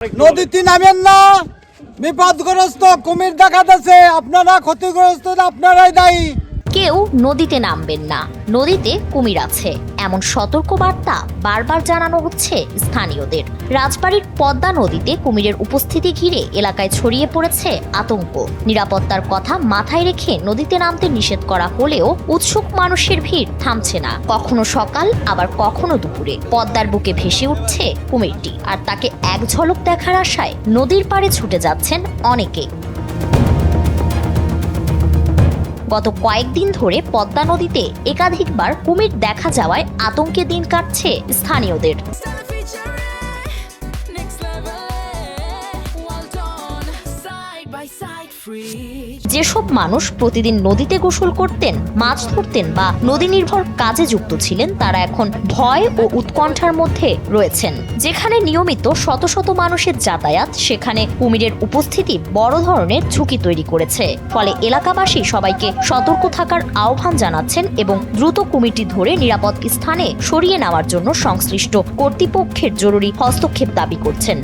নদীতে নামেন না, বিপদগ্রস্ত কুমির দেখা যাচ্ছে, আপনারা ক্ষতিগ্রস্ত, আপনারাই দায়ী। কেউ নদীতে নামবেন না, নদীতে কুমির আছে এমন সতর্কবার্তা বারবার জানানো হচ্ছে স্থানীয়দের। রাজবাড়ীর পদ্মা নদীতে কুমিরের উপস্থিতি ঘিরে এলাকায় ছড়িয়ে পড়েছে আতঙ্ক। নিরাপত্তার কথা মাথায় রেখে নদীতে নামতে নিষেধ করা হলেও উৎসুক মানুষের ভিড় থামছে না। কখনো সকাল আবার কখনো দুপুরে পদ্মার বুকে ভেসে উঠছে কুমিরটি, আর তাকে এক ঝলক দেখার আশায় নদীর পাড়ে ছুটে যাচ্ছেন অনেকে। গত কয়েকদিন ধরে পদ্মা নদীতে একাধিকবার কুমির দেখা যাওয়ায় আতঙ্কে দিন কাটছে স্থানীয়দের। যেসব মানুষ প্রতিদিন নদীতে গোসল করতেন, মাছ ধরতেন বা নদী নির্ভর কাজে যুক্ত ছিলেন, তারা এখন ভয় ও উৎকণ্ঠার মধ্যে রয়েছেন। যেখানে নিয়মিত শত শত মানুষের যাতায়াত, সেখানে কুমিরের উপস্থিতি বড় ধরনের ঝুঁকি তৈরি করেছে। ফলে এলাকাবাসী সবাইকে সতর্ক থাকার আহ্বান জানাচ্ছেন এবং দ্রুত কুমিরটি ধরে নিরাপদ স্থানে সরিয়ে নেওয়ার জন্য সংশ্লিষ্ট কর্তৃপক্ষের জরুরি হস্তক্ষেপ দাবি করছেন।